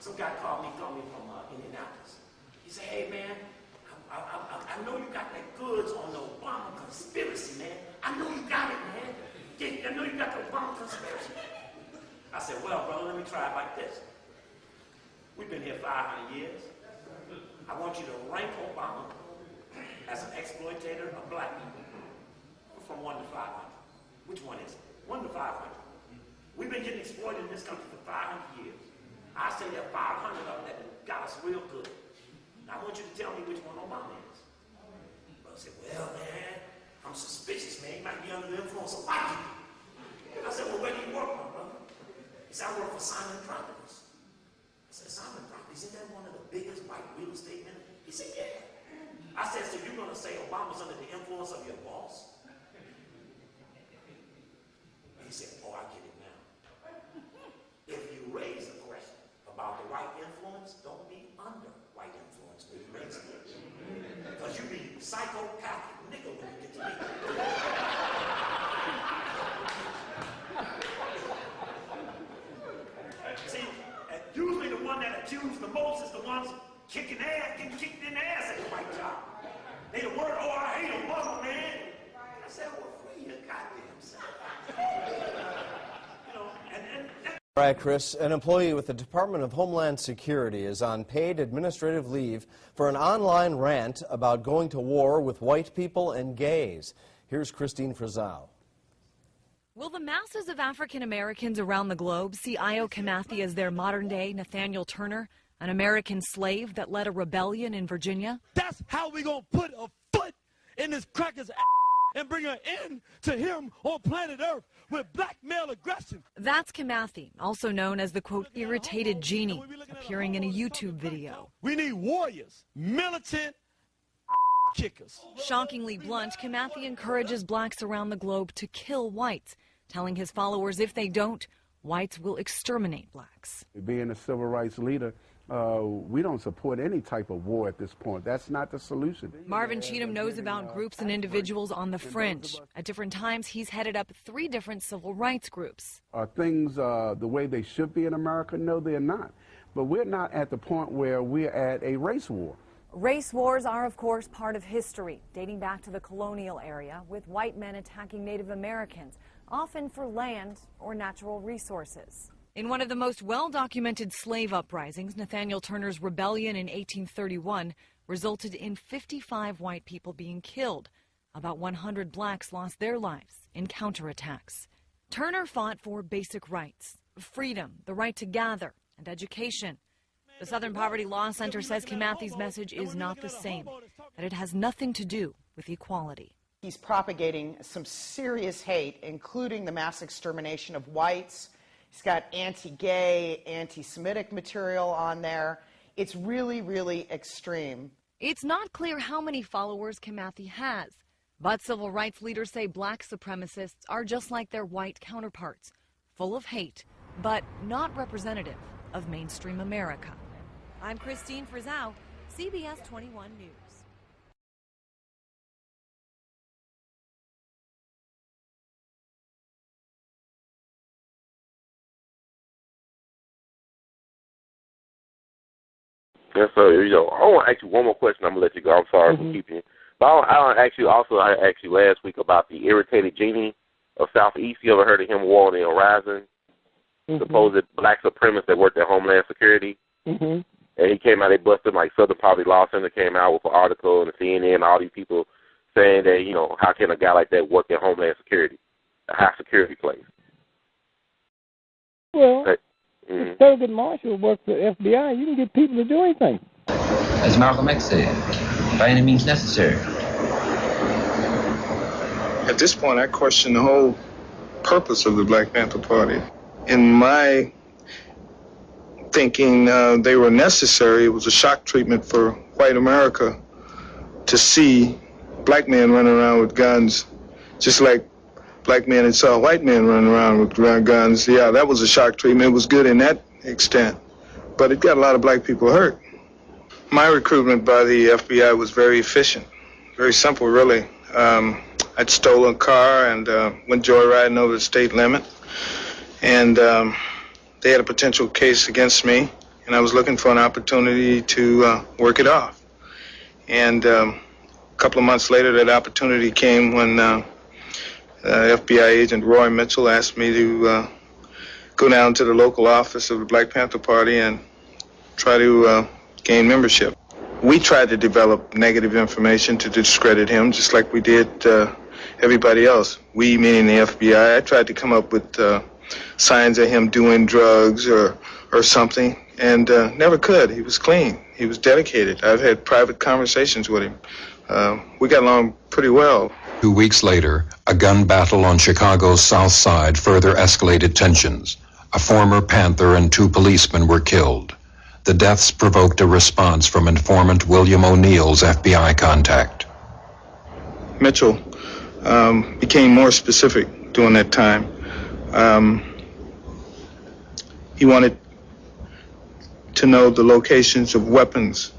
Some guy called me from Indianapolis. He said, hey man, I know you got that goods on the Obama conspiracy, man. I know you got it, man. Yeah, I know you got the Obama conspiracy. I said, well, brother, let me try it like this. We've been here 500 years. I want you to rank Obama as an exploitator of black people from 1 to 500. Which one is it? 1 to 500. We've been getting exploited in this country for 500 years. I say there are 500 of them that got us real good. Now, I want you to tell me which one Obama is. Brother said, well, man, I'm suspicious, man. He might be under the influence of white people. I said, well, where do you work, my brother? He said, I work for Simon Properties. I said, Simon Properties, isn't that one of the biggest white real estate men? He said, yeah. I said, so you're going to say Obama's under the influence of your boss? And he said, oh, I get it now. If you raise a question about the white influence, don't be under white influence when you raise it. Because you be psychopathic nigga when you get to me. See, usually the one that accused the most is the ones kicking ass, getting kicked in the ass at the white job. They the word, oh, I hate Obama, man. I said, well, free your goddamn self. You know, and All right, Chris, an employee with the Department of Homeland Security is on paid administrative leave for an online rant about going to war with white people and gays. Here's Christine Frizzell. Will the masses of African Americans around the globe see Io Kimathi as their modern-day Nathaniel Turner, an American slave that led a rebellion in Virginia? That's how we gonna put a foot in this cracker's ass and bring an end to him on planet Earth with black male aggression. That's Kimathi, also known as the, quote, Irritated Genie, appearing in a YouTube video. We need warriors, militant kickers. Shockingly blunt, Kimathi encourages blacks around the globe to kill whites, telling his followers if they don't, whites will exterminate blacks. Being a civil rights leader, we don't support any type of war at this point. That's not the solution. Marvin Cheatham knows about groups and individuals on the fringe. At different times, he's headed up 3 different civil rights groups. Are things the way they should be in America? No, they're not. But we're not at the point where we're at a race war. Race wars are, of course, part of history, dating back to the colonial era, with white men attacking Native Americans, often for land or natural resources. In one of the most well-documented slave uprisings, Nathaniel Turner's rebellion in 1831 resulted in 55 white people being killed. About 100 blacks lost their lives in counterattacks. Turner fought for basic rights, freedom, the right to gather, and education. The Southern Poverty Law Center says Kimathi's message is not the same, that it has nothing to do with equality. He's propagating some serious hate, including the mass extermination of whites. He's got anti-gay, anti-Semitic material on there. It's really, really extreme. It's not clear how many followers Kimathi has, but civil rights leaders say black supremacists are just like their white counterparts, full of hate, but not representative of mainstream America. I'm Christine Frizzell, CBS 21 News. Yeah, so, I want to ask you one more question. I'm going to let you go. I'm sorry for keeping you. But I asked you last week about the Irritated Genie of Southeast. You ever heard of him, War on the Horizon? Supposed black supremacist that worked at Homeland Security. And he came out, they busted, like Southern Poverty Law Center came out with an article and CNN and all these people saying that, how can a guy like that work at Homeland Security, a high security place? Well, if Thurgood Marshall worked for the FBI, you can get people to do anything. As Malcolm X said, by any means necessary. At this point, I question the whole purpose of the Black Panther Party. In my thinking, they were necessary. It was a shock treatment for white America to see black men running around with guns, just like black men had saw white men running around with guns. Yeah, that was a shock treatment. It was good in that extent, but it got a lot of black people hurt. My recruitment by the FBI was very efficient, very simple, really. I'd stolen a car and went joyriding over the state limit, and they had a potential case against me. and I was looking for an opportunity to work it off. And a couple of months later, that opportunity came when FBI agent Roy Mitchell asked me to go down to the local office of the Black Panther Party and try to gain membership. We tried to develop negative information to discredit him, just like we did everybody else. We, meaning the FBI, I tried to come up with signs of him doing drugs or something, and never could. He was clean. He was dedicated. I've had private conversations with him. We got along pretty well. 2 weeks later, a gun battle on Chicago's South Side further escalated tensions. A former Panther and 2 policemen were killed. The deaths provoked a response from informant William O'Neill's FBI contact. Mitchell became more specific during that time. He wanted to know the locations of weapons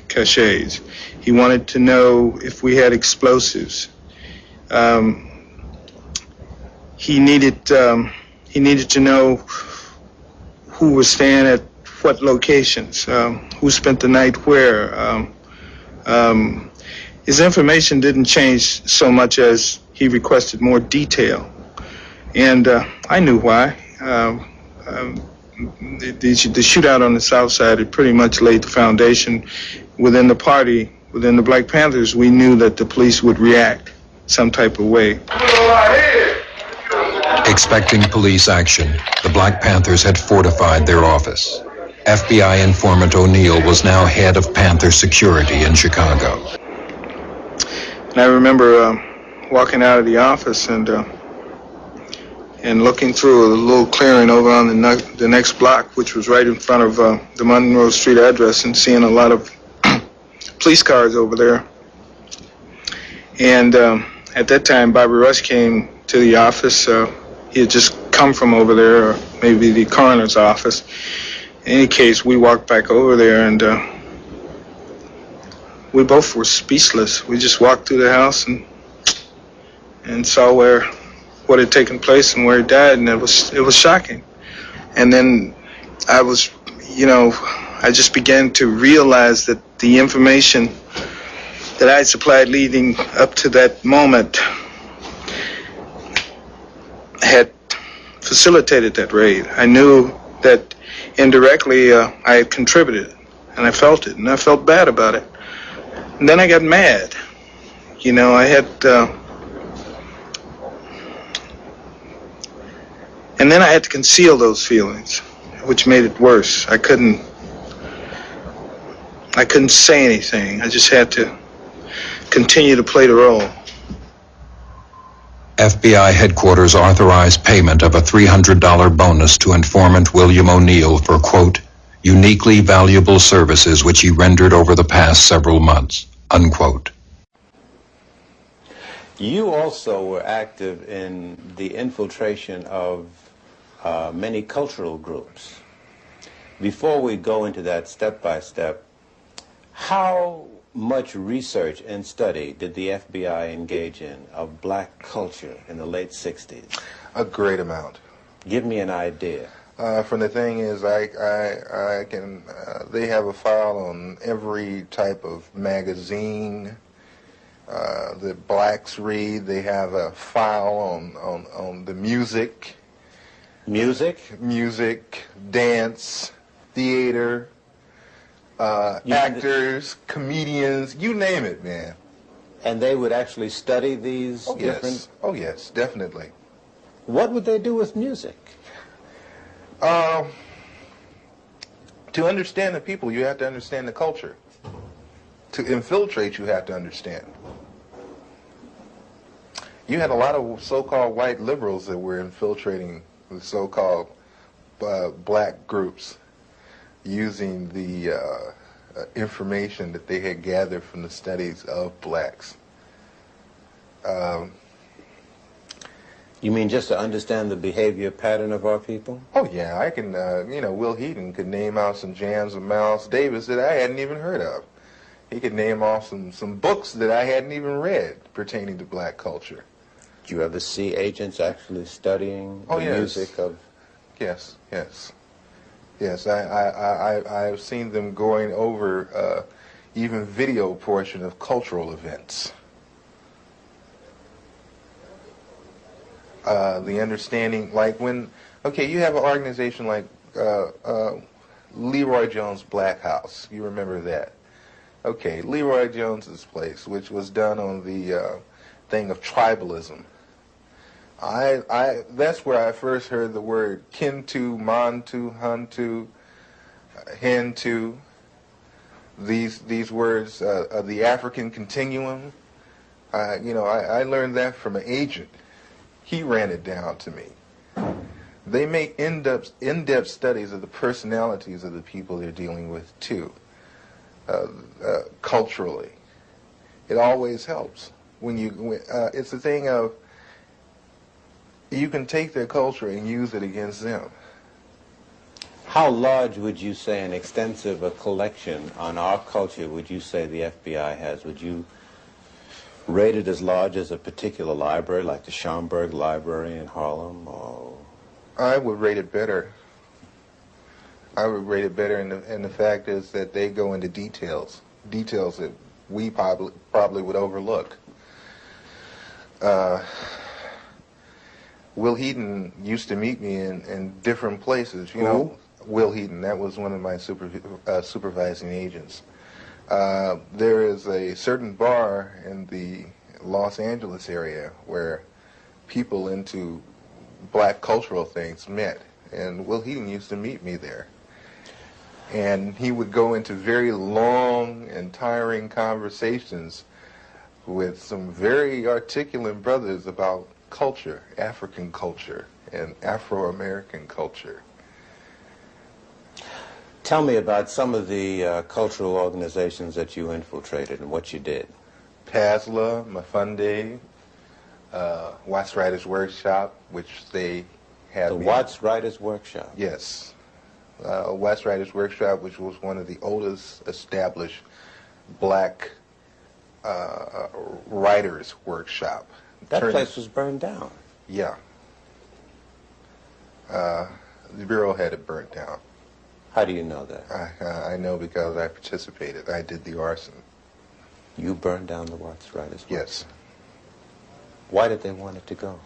caches. He wanted to know if we had explosives. He needed to know who was staying at what locations, who spent the night where. His information didn't change so much as he requested more detail, and I knew why. The shootout on the South Side had pretty much laid the foundation within the party, within the Black Panthers. We knew that the police would react some type of way. Expecting police action, the Black Panthers had fortified their office. FBI informant O'Neill was now head of Panther security in Chicago. And I remember walking out of the office and looking through a little clearing over on the next block, which was right in front of the Monroe Street address, and seeing a lot of police cars over there. And at that time, Bobby Rush came to the office. He had just come from over there, or maybe the coroner's office. In any case, we walked back over there, and we both were speechless. We just walked through the house and saw what had taken place and where he died, and it was shocking. And then I just began to realize that the information that I had supplied leading up to that moment had facilitated that raid. I knew that indirectly I had contributed, and I felt it, and I felt bad about it. And then I got mad. I had and then I had to conceal those feelings, which made it worse. I couldn't say anything. I just had to continue to play the role. FBI headquarters authorized payment of a $300 bonus to informant William O'Neill for, quote, uniquely valuable services which he rendered over the past several months, unquote. You also were active in the infiltration of many cultural groups. Before we go into that step by step, how much research and study did the FBI engage in of black culture in the late 60s? A great amount. Give me an idea. From the thing is, I can, they have a file on every type of magazine that blacks read. They have a file on the music. Music, dance, theater, actors, comedians, you name it, man. And they would actually study these different... Yes. Oh, yes, definitely. What would they do with music? To understand the people, you have to understand the culture. To infiltrate, you have to understand. You had a lot of so-called white liberals that were infiltrating the so-called black groups, using the information that they had gathered from the studies of blacks. You mean just to understand the behavior pattern of our people? Oh yeah, I can, Will Heaton could name out some jams of Miles Davis that I hadn't even heard of. He could name off some books that I hadn't even read pertaining to black culture. Do you ever see agents actually studying the music of... Yes, yes. Yes, I've seen them going over even video portion of cultural events. The understanding, like when, okay, you have an organization like Leroy Jones' Black House. You remember that? Okay, Leroy Jones's place, which was done on the thing of tribalism. That's where I first heard the word Kintu, Mantu, Huntu, Hintu. These words of the African continuum. I learned that from an agent. He ran it down to me. They make in-depth studies of the personalities of the people they're dealing with too, culturally. It always helps it's the thing of you can take their culture and use it against them. How large would you say an extensive collection on our culture would you say the FBI has? Would you rate it as large as a particular library, like the Schomburg Library in Harlem? Or I would rate it better. I would rate it better, and the fact is that they go into details that we probably would overlook. Will Heaton used to meet me in different places. You know, Will Heaton, that was one of my supervising agents. There is a certain bar in the Los Angeles area where people into black cultural things met, and Will Heaton used to meet me there. And he would go into very long and tiring conversations with some very articulate brothers about culture, African culture, and Afro-American culture. Tell me about some of the cultural organizations that you infiltrated and what you did. PASLA, Mafunde, Watts Writers Workshop, which they had. The Watts Writers Workshop? Yes. Watts Writers Workshop, which was one of the oldest established black writers workshop. That place was burned down. Yeah. The Bureau had it burnt down. How do you know that? I know because I participated. I did the arson. You burned down the Watts Writers? Yes. Why did they want it to go?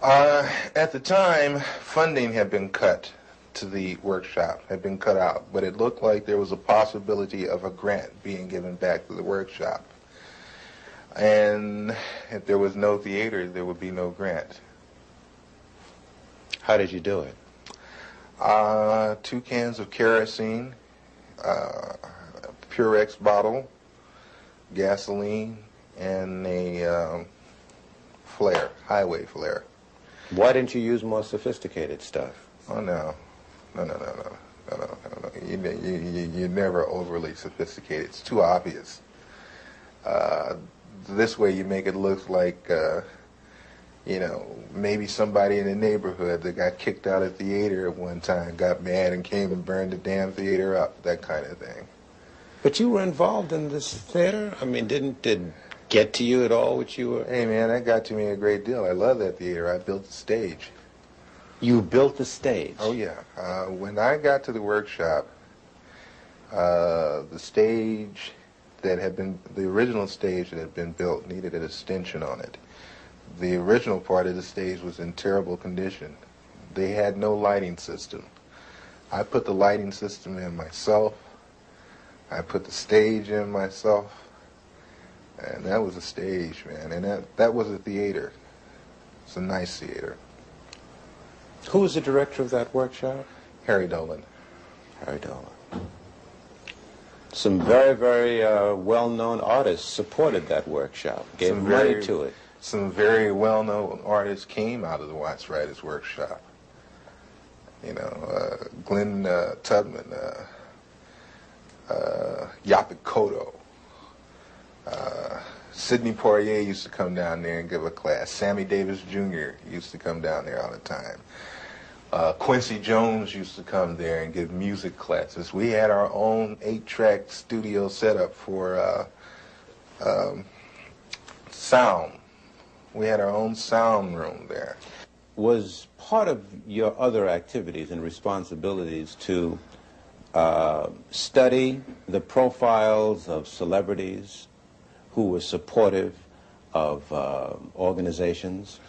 At the time, funding had been cut to the workshop, had been cut out, but it looked like there was a possibility of a grant being given back to the workshop. And if there was no theater, there would be no grant. How did you do it? 2 cans of kerosene, Purex bottle, gasoline, and a flare, highway flare. Why didn't you use more sophisticated stuff? Oh, no. No. You're never overly sophisticated. It's too obvious. This way you make it look like, maybe somebody in the neighborhood that got kicked out of theater at one time got mad and came and burned the damn theater up, that kind of thing. But you were involved in this theater? I mean, didn't it get to you at all what you were? Hey, man, that got to me a great deal. I love that theater. I built the stage. You built the stage? Oh, yeah. When I got to the workshop, the stage that had been, the original stage that had been built needed an extension on it. The original part of the stage was in terrible condition. They had no lighting system. I put the lighting system in myself. I put the stage in myself. And that was a stage, man. And that was a theater. It's a nice theater. Who was the director of that workshop? Harry Dolan. Harry Dolan. Some very, very well-known artists supported that workshop, gave money to it. Some very well-known artists came out of the Watts Writers Workshop. Glenn Tubman, Yaphet Kotto. Sidney Poitier used to come down there and give a class. Sammy Davis Jr. used to come down there all the time. Quincy Jones used to come there and give music classes. We had our own 8-track studio set up for sound. We had our own sound room there. was part of your other activities and responsibilities to study the profiles of celebrities who were supportive of organizations?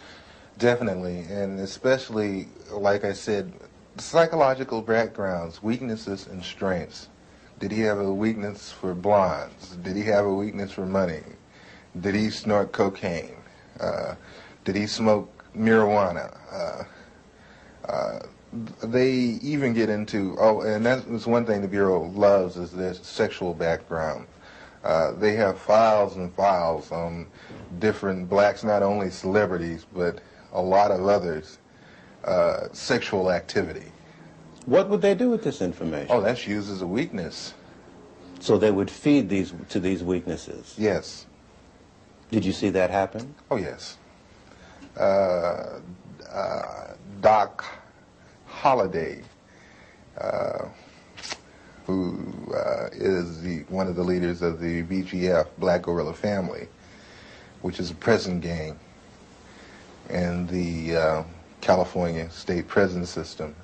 Definitely, and especially, like I said, psychological backgrounds, weaknesses and strengths. Did he have a weakness for blondes? Did he have a weakness for money? Did he snort cocaine? Did he smoke marijuana? They even get into, and that's one thing the Bureau loves, is their sexual background. They have files and files on different blacks, not only celebrities, but a lot of others, sexual activity. What would they do with this information? Oh, that's used as a weakness. So they would feed to these weaknesses? Yes. Did you see that happen? Oh, yes. Doc Holliday, who is one of the leaders of the BGF, Black Gorilla Family, which is a prison gang in the California state prison system.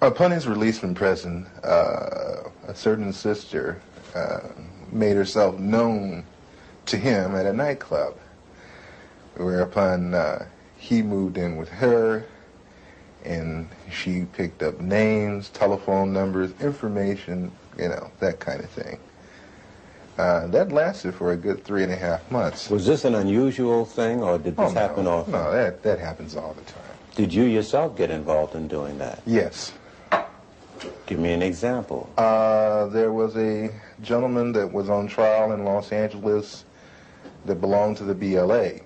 Upon his release from prison, a certain sister made herself known to him at a nightclub, whereupon he moved in with her, and she picked up names, telephone numbers, information, that kind of thing. That lasted for a good 3.5 months. Was this an unusual thing, or did this happen often? No, that happens all the time. Did you yourself get involved in doing that? Yes. Give me an example. There was a gentleman that was on trial in Los Angeles that belonged to the BLA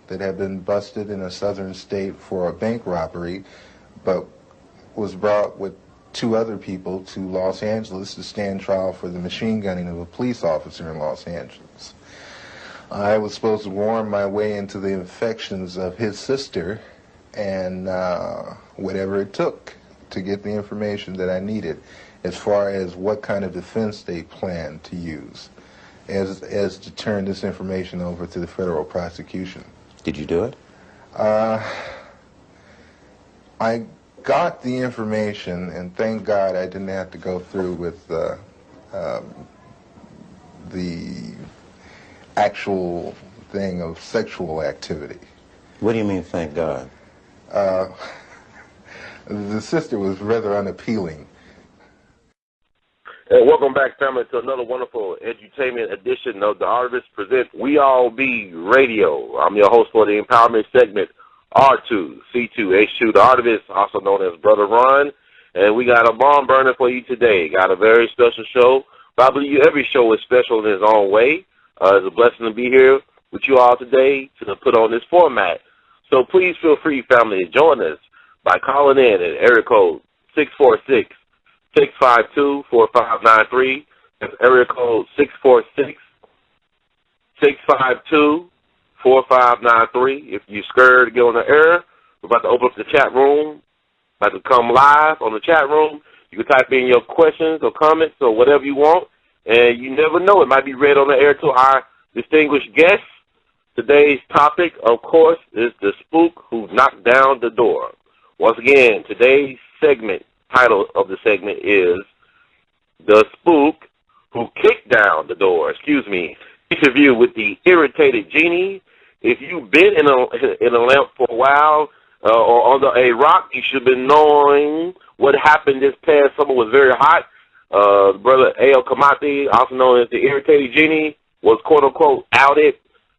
that had been busted in a southern state for a bank robbery, but was brought with 2 other people to Los Angeles to stand trial for the machine gunning of a police officer in Los Angeles. I was supposed to worm my way into the affections of his sister, and whatever it took to get the information that I needed as far as what kind of defense they planned to use as to turn this information over to the federal prosecution. Did you do it? I got the information, and thank God I didn't have to go through with the actual thing of sexual activity. What do you mean, thank God? The sister was rather unappealing. And welcome back, family, to another wonderful edutainment edition of the Artists Present We All Be Radio. I'm your host for the empowerment segment, R2C2H2, the Artist, also known as Brother Ron. And we got a bomb burner for you today. Got a very special show. But I believe every show is special in its own way. It's a blessing to be here with you all today to put on this format. So please feel free, family, to join us by calling in at area code 646-652-4593. That's area code 646-652-4593. If you're scared to get on the air, we're about to open up the chat room. About to come live on the chat room. You can type in your questions or comments or whatever you want, and you never know, it might be read on the air to our distinguished guests. Today's topic, of course, is the spook who knocked down the door. Once again, today's title of the segment is The Spook Who Kicked Down the Door. Interview with the Irritated Genie. If you've been in a lamp for a while or under a rock, you should have been knowing what happened this past summer was very hot. Brother A.L. Kamate, also known as the Irritated Genie, was quote-unquote outed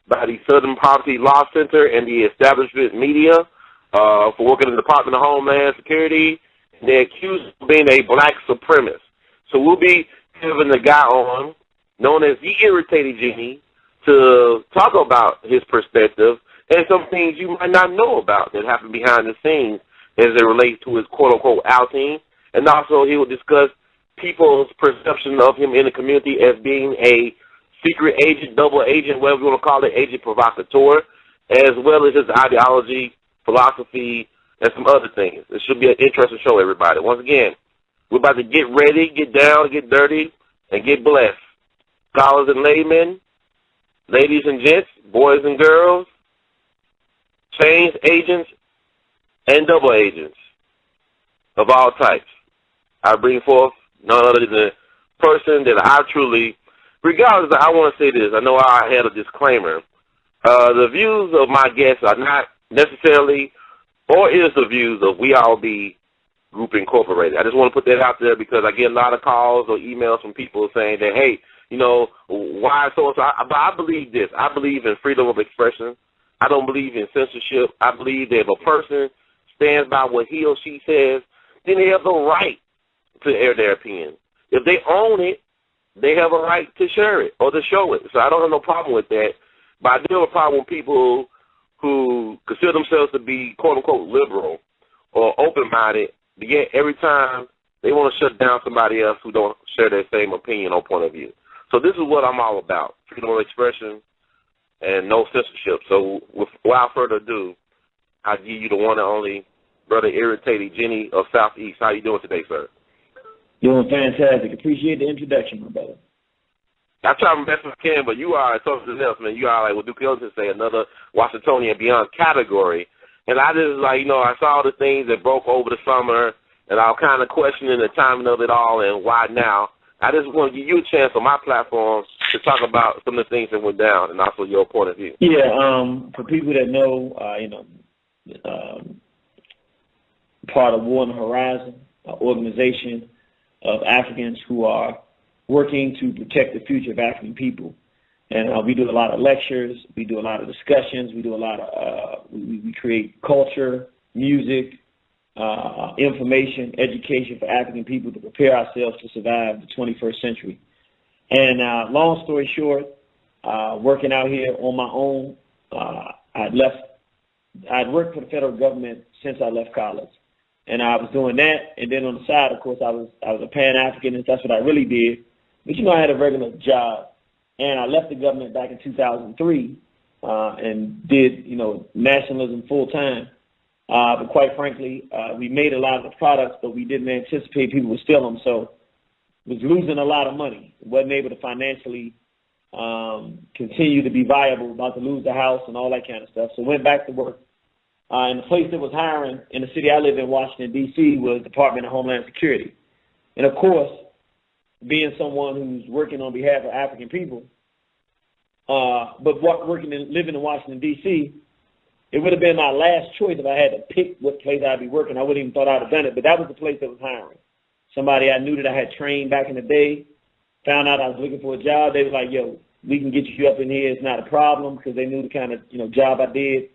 by the Southern Poverty Law Center and the establishment media for working in the Department of Homeland Security. They accused him of being a black supremacist. So we'll be having the guy on, known as the Irritated Genie, to talk about his perspective and some things you might not know about that happen behind the scenes as it relates to his quote-unquote outing. And also he will discuss people's perception of him in the community as being a secret agent, double agent, whatever you want to call it, agent provocateur, as well as his ideology, philosophy, and some other things. It should be an interesting show, everybody. Once again, we're about to get ready, get down, get dirty, and get blessed. Scholars and laymen, ladies and gents, boys and girls, change agents, and double agents of all types. I bring forth none other than the person that I truly, regardless, I want to say this. I know I had a disclaimer. The views of my guests are not necessarily, or is the views of We All Be Group Incorporated. I just want to put that out there because I get a lot of calls or emails from people saying that, hey, you know, why so? But I believe this. I believe in freedom of expression. I don't believe in censorship. I believe that if a person stands by what he or she says, then they have the right to air their opinion. If they own it, they have a right to share it or to show it. So I don't have no problem with that. But I do have a problem with people who consider themselves to be, quote-unquote, liberal or open-minded, but yet every time they want to shut down somebody else who don't share their same opinion or point of view. So this is what I'm all about, freedom of expression and no censorship. So without further ado, I give you the one and only Brother Irritated Genie of Southeast. How you doing today, sir? Doing fantastic. Appreciate the introduction, my brother. I try my best as I can, but you are something else, man. You are, like what Duke Ellington say, another Washingtonian beyond category. And I just, like, you know, I saw the things that broke over the summer, and I was kind of questioning the timing of it all and why now. I just want to give you a chance on my platform to talk about some of the things that went down and also your point of view. Yeah, for people that know, part of War on the Horizon, an organization of Africans who are working to protect the future of African people. And we do a lot of lectures, we do a lot of discussions, we do a lot of, we create culture, music, information, education for African people to prepare ourselves to survive the 21st century. And long story short, working out here on my own, I'd worked for the federal government since I left college. And I was doing that, and then on the side, of course, I was a pan-Africanist. That's what I really did. But, you know, I had a regular job. And I left the government back in 2003 and did, you know, nationalism full-time. But quite frankly, we made a lot of the products, but we didn't anticipate people would steal them. So was losing a lot of money. Wasn't able to financially continue to be viable, about to lose the house and all that kind of stuff. So went back to work. And the place that was hiring in the city I live in, Washington, D.C., was Department of Homeland Security. And, of course, being someone who's working on behalf of African people, but working and living in Washington, D.C., it would have been my last choice if I had to pick what place I'd be working. I wouldn't even thought I'd have done it, but that was the place that was hiring. Somebody I knew that I had trained back in the day, found out I was looking for a job. They were like, yo, we can get you up in here. It's not a problem, because they knew the kind of, you know, job I did.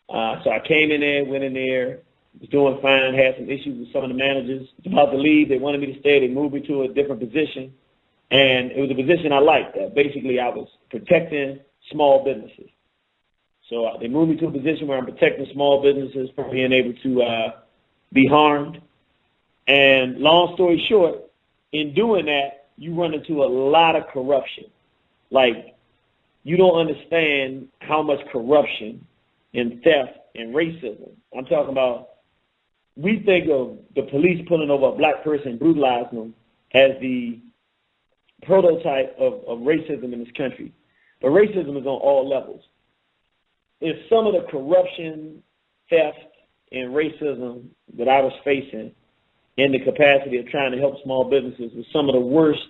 So I came in there, went in there, was doing fine, had some issues with some of the managers. Was about to leave. They wanted me to stay. They moved me to a different position. And it was a position I liked. Basically, I was protecting small businesses. So they moved me to a position where I'm protecting small businesses from being able to be harmed. And long story short, in doing that, you run into a lot of corruption. Like, you don't understand how much corruption and theft and racism. I'm talking about, we think of the police pulling over a black person, brutalizing them, as the prototype of racism in this country. But racism is on all levels. If some of the corruption, theft, and racism that I was facing in the capacity of trying to help small businesses was some of the worst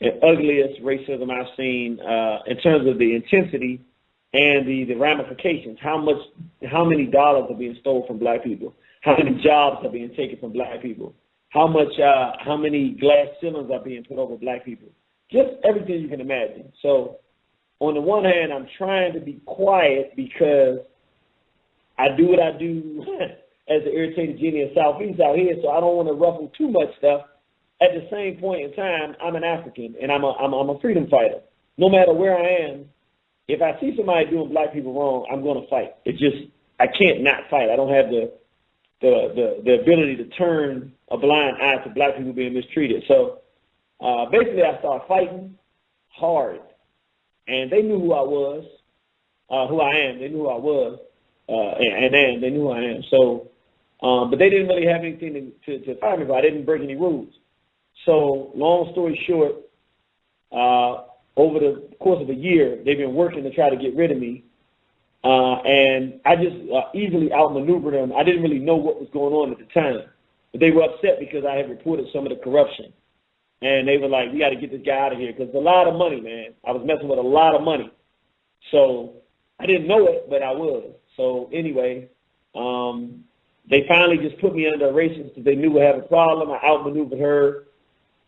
and ugliest racism I've seen in terms of the intensity and the ramifications. How many dollars are being stolen from black people? How many jobs are being taken from black people? How many glass ceilings are being put over black people? Just everything you can imagine. So on the one hand, I'm trying to be quiet because I do what I do as the Irritated Genie of Southeast out here, so I don't want to ruffle too much stuff. At the same point in time, I'm an African, and I'm a freedom fighter. No matter where I am, if I see somebody doing black people wrong, I'm going to fight. It's just, I can't not fight. I don't have the ability to turn a blind eye to black people being mistreated. So basically, I started fighting hard, and they knew who I was, who I am. They knew who I was, and they knew who I am. So, but they didn't really have anything to fight me for. I didn't break any rules. So, long story short, over the course of a year, they've been working to try to get rid of me. And I just easily outmaneuvered them. I didn't really know what was going on at the time. But they were upset because I had reported some of the corruption. And they were like, we got to get this guy out of here because it's a lot of money, man. I was messing with a lot of money. So I didn't know it, but I was. So anyway, they finally just put me under a racist because they knew we had a problem. I outmaneuvered her.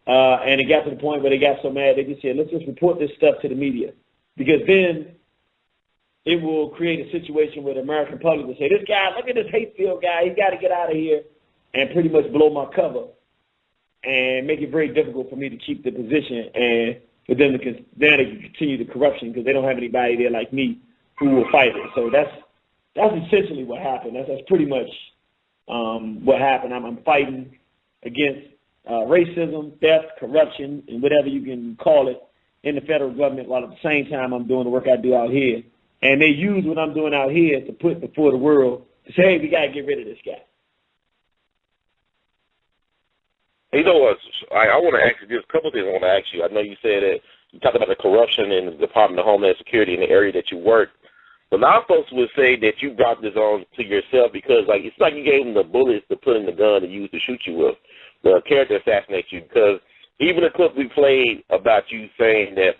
And it got to the point where they got so mad, they just said, let's just report this stuff to the media. Because then it will create a situation where the American public will say, this guy, look at this hate-filled guy. He's got to get out of here, and pretty much blow my cover and make it very difficult for me to keep the position and for them to continue the corruption because they don't have anybody there like me who will fight it. So that's essentially what happened. That's pretty much what happened. I'm fighting against racism, theft, corruption, and whatever you can call it in the federal government, while at the same time I'm doing the work I do out here. And they use what I'm doing out here to put before the world to say, hey, we got to get rid of this guy. You know what? I want to ask you just a couple of things I want to ask you. I know you said that you talked about the corruption in the Department of Homeland Security in the area that you work. But a lot of folks would say that you brought this on to yourself because, like, it's like you gave them the bullets to put in the gun to use to shoot you with, the character assassinate you. Because even the clip we played about you saying that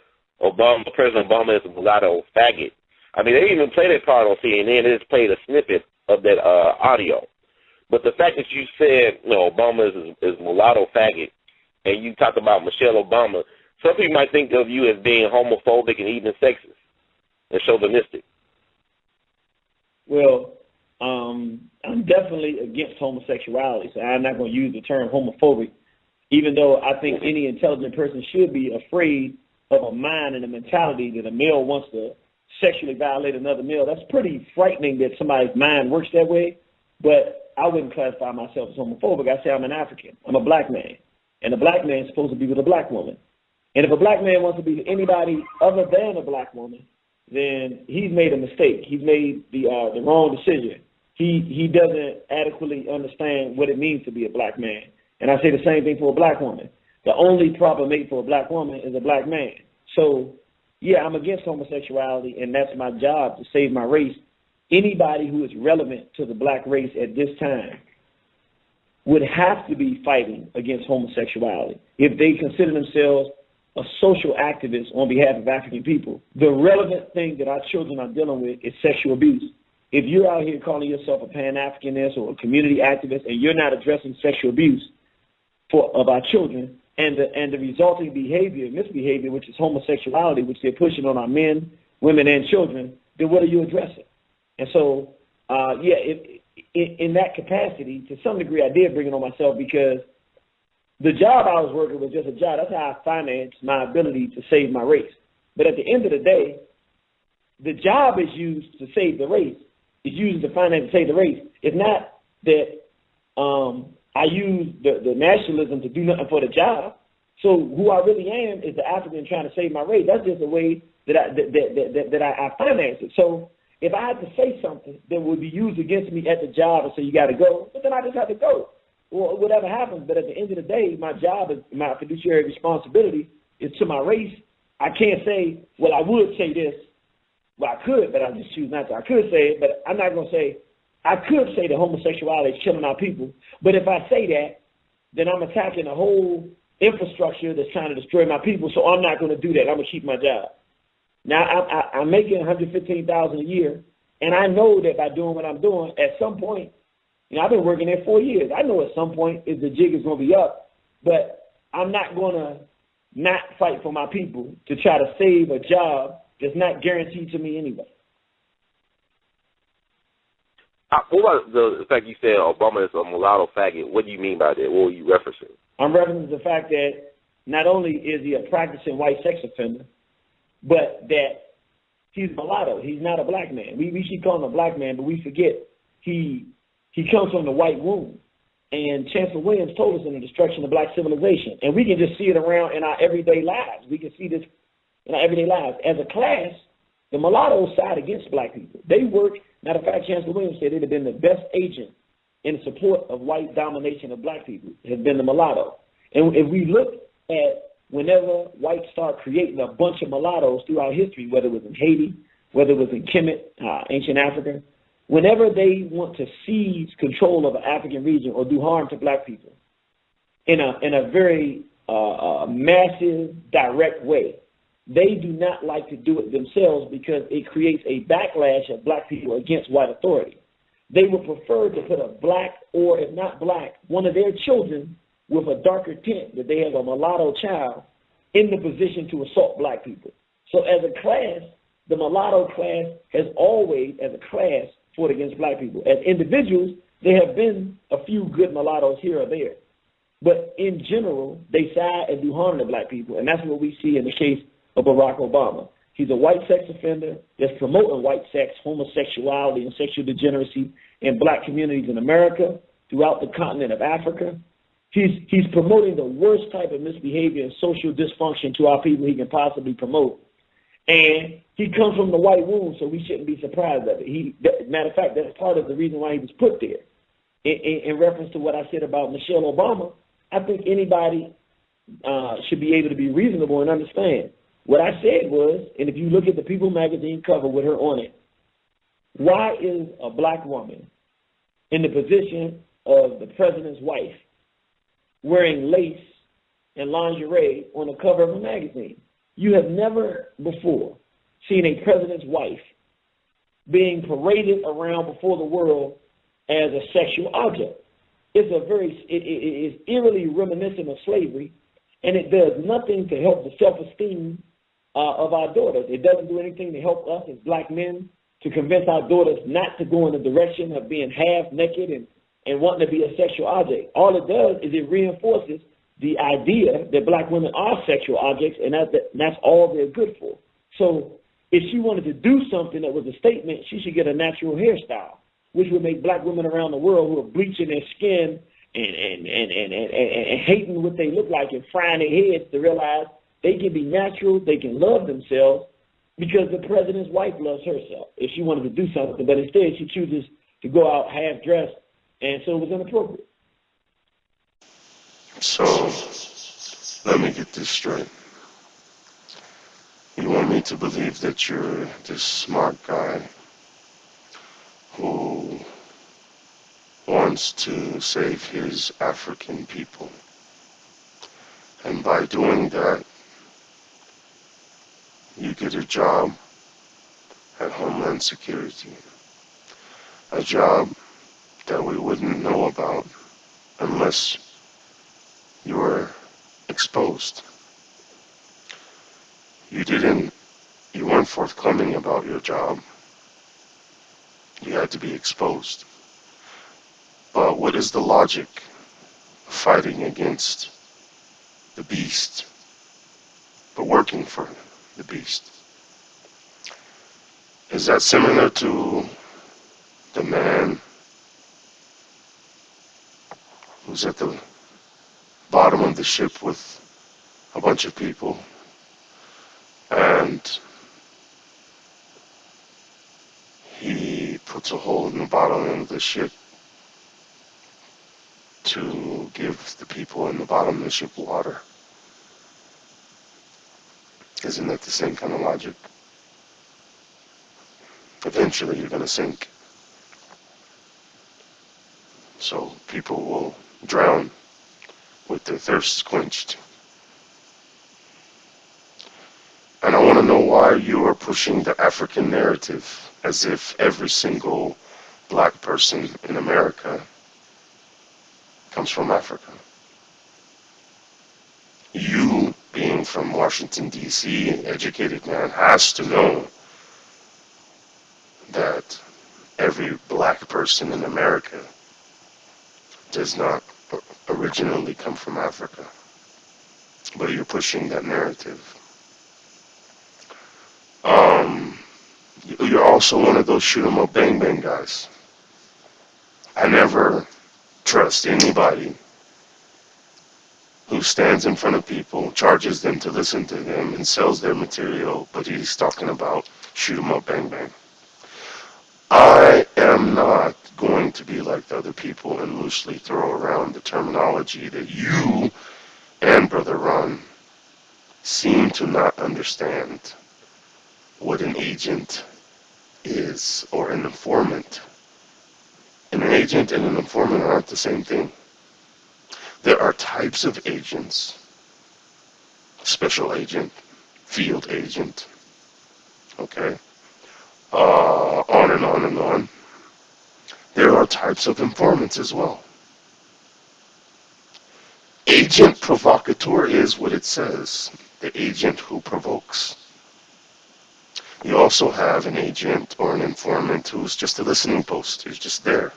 President Obama is a mulatto faggot, I mean, they didn't even play that part on CNN. They just played a snippet of that audio. But the fact that you said, you know, Obama is mulatto faggot, and you talked about Michelle Obama, some people might think of you as being homophobic and even sexist and chauvinistic. Well, I'm definitely against homosexuality, so I'm not going to use the term homophobic, even though I think any intelligent person should be afraid of a mind and a mentality that a male wants to sexually violate another male. That's pretty frightening that somebody's mind works that way, but I wouldn't classify myself as homophobic. I say I'm an African. I'm a black man, and a black man is supposed to be with a black woman. And if a black man wants to be with anybody other than a black woman, then he's made a mistake. He's made the wrong decision. He doesn't adequately understand what it means to be a black man. And I say the same thing for a black woman. The only proper mate for a black woman is a black man. So, yeah, I'm against homosexuality, and that's my job, to save my race. Anybody who is relevant to the black race at this time would have to be fighting against homosexuality if they consider themselves a social activist on behalf of African people. The relevant thing that our children are dealing with is sexual abuse. If you're out here calling yourself a pan-Africanist or a community activist and you're not addressing sexual abuse of our children and the resulting behavior, misbehavior, which is homosexuality, which they're pushing on our men, women, and children, then what are you addressing? And so, in that capacity, to some degree, I did bring it on myself because the job I was working was just a job. That's how I financed my ability to save my race. But at the end of the day, the job is used to save the race. It's used to finance to save the race. It's not that I use the nationalism to do nothing for the job. So who I really am is the African trying to save my race. That's just the way that I finance it. So if I had to say something that would be used against me at the job and say you got to go, but then I just have to go. Or whatever happens, but at the end of the day, my job is my fiduciary responsibility is to my race. I can't say, well, I would say this. Well, I could, but I just choose not to. I could say it, but I'm not going to say. I could say that homosexuality is killing our people, but if I say that, then I'm attacking a whole infrastructure that's trying to destroy my people. So I'm not going to do that. I'm going to keep my job. Now I'm making $115,000 a year, and I know that by doing what I'm doing, at some point. You know, I've been working there 4 years. I know at some point if the jig is going to be up, but I'm not going to not fight for my people to try to save a job that's not guaranteed to me anyway. What about the fact you said Obama is a mulatto faggot? What do you mean by that? What were you referencing? I'm referencing the fact that not only is he a practicing white sex offender, but that he's mulatto. He's not a black man. We keep calling him a black man, but we forget he comes from the white womb. And Chancellor Williams told us in the destruction of black civilization. And we can just see it around in our everyday lives. We can see this in our everyday lives. As a class, the mulattoes side against black people. They work, matter of fact, Chancellor Williams said they'd have been the best agent in support of white domination of black people, has been the mulatto. And if we look at whenever whites start creating a bunch of mulattoes throughout history, whether it was in Haiti, whether it was in Kemet, ancient Africa, whenever they want to seize control of an African region or do harm to black people in a very massive, direct way, they do not like to do it themselves because it creates a backlash of black people against white authority. They would prefer to put a black, or if not black, one of their children with a darker tint, that they have a mulatto child, in the position to assault black people. So as a class, the mulatto class has always, as a class, fought against black people. As individuals, there have been a few good mulattoes here or there. But in general, they side and do harm to black people. And that's what we see in the case of Barack Obama. He's a white sex offender that's promoting white sex, homosexuality, and sexual degeneracy in black communities in America, throughout the continent of Africa. He's promoting the worst type of misbehavior and social dysfunction to our people he can possibly promote. And he comes from the white womb, so we shouldn't be surprised of it. Matter of fact, that's part of the reason why he was put there. In reference to what I said about Michelle Obama, I think anybody should be able to be reasonable and understand. What I said was, and if you look at the People magazine cover with her on it, why is a black woman in the position of the president's wife wearing lace and lingerie on the cover of a magazine? You have never before seen a president's wife being paraded around before the world as a sexual object. It is eerily reminiscent of slavery, and it does nothing to help the self-esteem of our daughters. It doesn't do anything to help us as black men to convince our daughters not to go in the direction of being half naked and wanting to be a sexual object. All it does is it reinforces the idea that black women are sexual objects, and that's all they're good for. So if she wanted to do something that was a statement, she should get a natural hairstyle, which would make black women around the world who are bleaching their skin and hating what they look like and frying their heads to realize they can be natural, they can love themselves, because the president's wife loves herself if she wanted to do something. But instead, she chooses to go out half-dressed, and so it was inappropriate. So, let me get this straight. You want me to believe that you're this smart guy who wants to save his African people. And by doing that, you get a job at Homeland Security. A job that we wouldn't know about unless you were exposed. You weren't forthcoming about your job. You had to be exposed. But what is the logic of fighting against the beast, but working for the beast? Is that similar to the man who's at the bottom of the ship with a bunch of people, and he puts a hole in the bottom of the ship to give the people in the bottom of the ship water? Isn't that the same kind of logic? Eventually you're going to sink. So people will drown with their thirsts quenched. And I want to know why you are pushing the African narrative as if every single black person in America comes from Africa. You, being from Washington, D.C., an educated man, has to know that every black person in America does not originally come from Africa. But you're pushing that narrative. You're also one of those shoot 'em up bang bang guys. I never trust anybody who stands in front of people, charges them to listen to them, and sells their material, but he's talking about shoot 'em up bang bang. I am not going to be like the other people and loosely throw around the terminology that you and Brother Ron seem to not understand what an agent is, or an informant. An agent and an informant aren't the same thing. There are types of agents. Special agent, field agent, okay? On and on and on. There are types of informants as well. Agent provocateur is what it says, the agent who provokes. You also have an agent or an informant who's just a listening post, who's just there,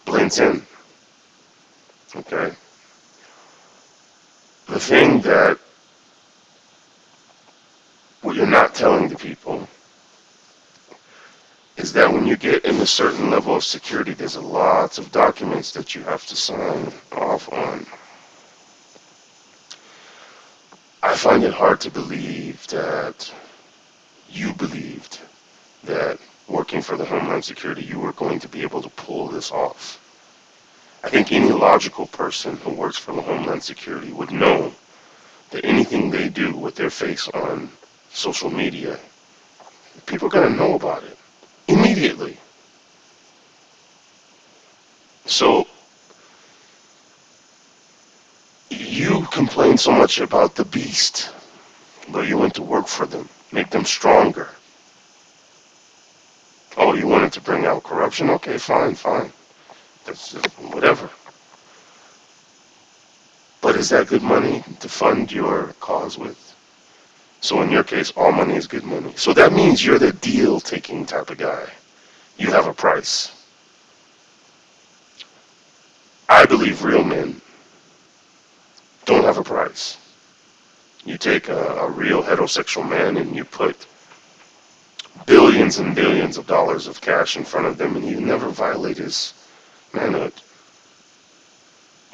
blends in, okay? The thing that what you're not telling the people is that when you get in a certain level of security, there's a lot of documents that you have to sign off on. I find it hard to believe that you believed that working for the Homeland Security, you were going to be able to pull this off. I think any logical person who works for the Homeland Security would know that anything they do with their face on social media, people are going to know about it immediately. So you complain so much about the beast, but you went to work for them, make them stronger. Oh, you wanted to bring out corruption? Okay, fine. That's whatever. But is that good money to fund your cause with? So in your case, all money is good money. So that means you're the deal-taking type of guy. You have a price. I believe real men don't have a price. You take a real heterosexual man and you put billions and billions of dollars of cash in front of them, and you never violate his manhood.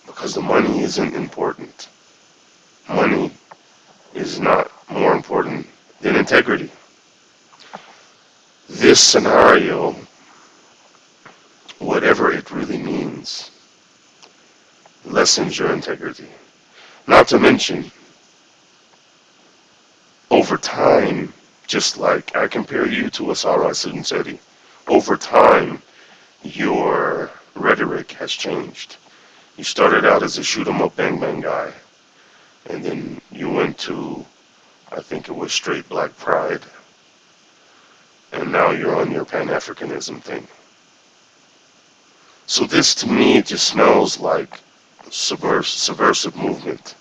Because the money isn't important. Money is not more important than integrity. This scenario, whatever it really means, lessens your integrity. Not to mention, over time, just like I compare you to Asara Sunseri, over time, your rhetoric has changed. You started out as a shoot 'em up bang bang guy, and then you went to, I think it was straight black pride, and now you're on your pan-africanism thing. So this, to me, it just smells like subversive movement,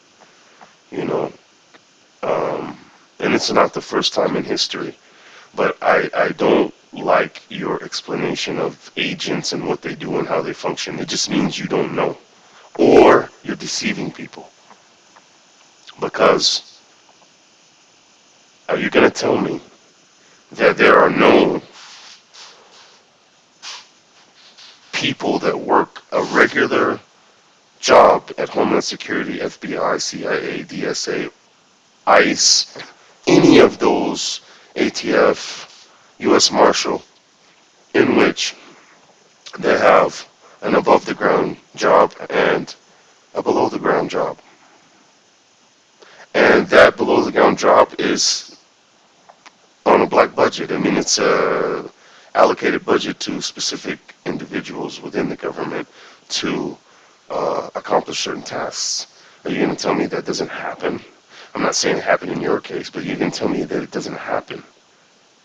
you know. And it's not the first time in history, but I don't like your explanation of agents and what they do and how they function. It just means you don't know, or you're deceiving people. Because are you going to tell me that there are no people that work a regular job at Homeland Security, FBI, CIA, DSA, ICE, any of those, ATF, U.S. Marshal, in which they have an above-the-ground job and a below-the-ground job? And that below-the-ground job is on a black budget. I mean, it's a allocated budget to specific individuals within the government to accomplish certain tasks. Are you going to tell me that doesn't happen? I'm not saying it happened in your case, but you can tell me that it doesn't happen.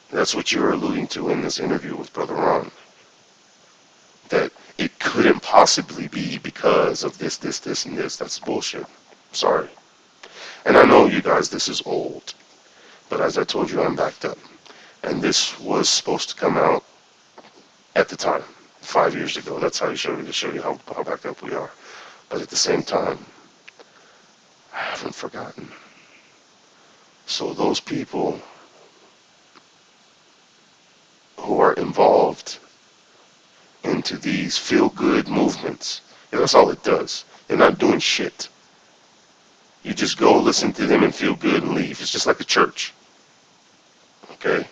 That's what you were alluding to in this interview with Brother Ron. That it couldn't possibly be because of this, and this. That's bullshit. Sorry. And I know, you guys, this is old. But as I told you, I'm backed up. And this was supposed to come out at the time, 5 years ago. That's how you show you how backed up we are. But at the same time, I haven't forgotten. So those people who are involved into these feel-good movements, that's all it does. They're not doing shit. You just go listen to them and feel good and leave. It's just like a church. Okay?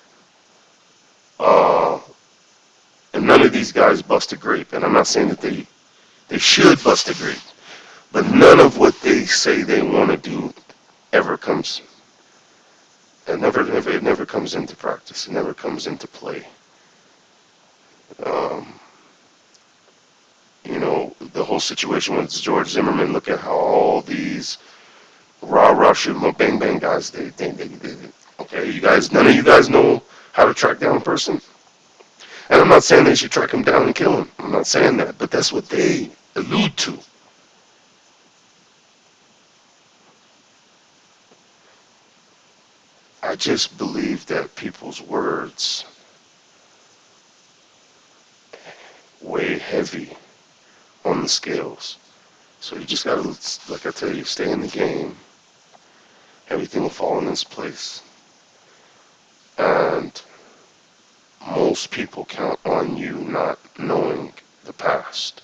And none of these guys bust a grape. And I'm not saying that they should bust a grape. But none of what they say they want to do ever comes. It never comes into practice. It never comes into play. You know, the whole situation with George Zimmerman, look at how all these rah-rah shoot 'em up, bang-bang guys, they okay, you guys, none of you guys know how to track down a person. And I'm not saying they should track him down and kill him. I'm not saying that, but that's what they allude to. I just believe that people's words weigh heavy on the scales. So you just gotta, like I tell you, stay in the game. Everything will fall in its place. And most people count on you not knowing the past.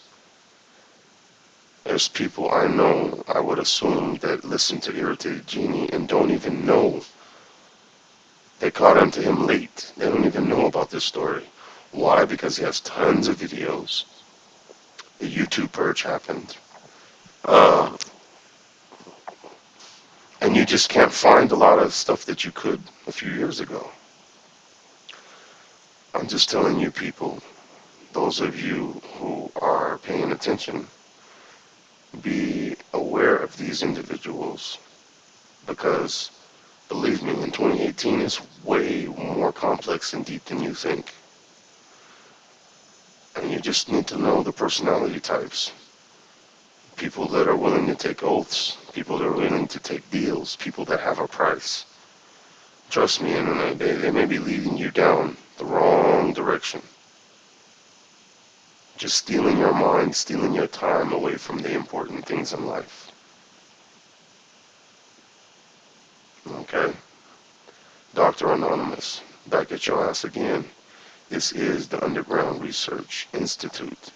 There's people I know, I would assume, that listen to Irritated Genie and don't even know. They caught on to him late. They don't even know about this story. Why? Because he has tons of videos. The YouTube purge happened. And you just can't find a lot of stuff that you could a few years ago. I'm just telling you people, those of you who are paying attention, be aware of these individuals, because believe me, in 2018 is way more complex and deep than you think. And you just need to know the personality types. People that are willing to take oaths, people that are willing to take deals, people that have a price. Trust me, and they may be leading you down the wrong direction. Just stealing your mind, stealing your time away from the important things in life. Okay? Dr. Anonymous, back at your ass again. This is the Underground Research Institute.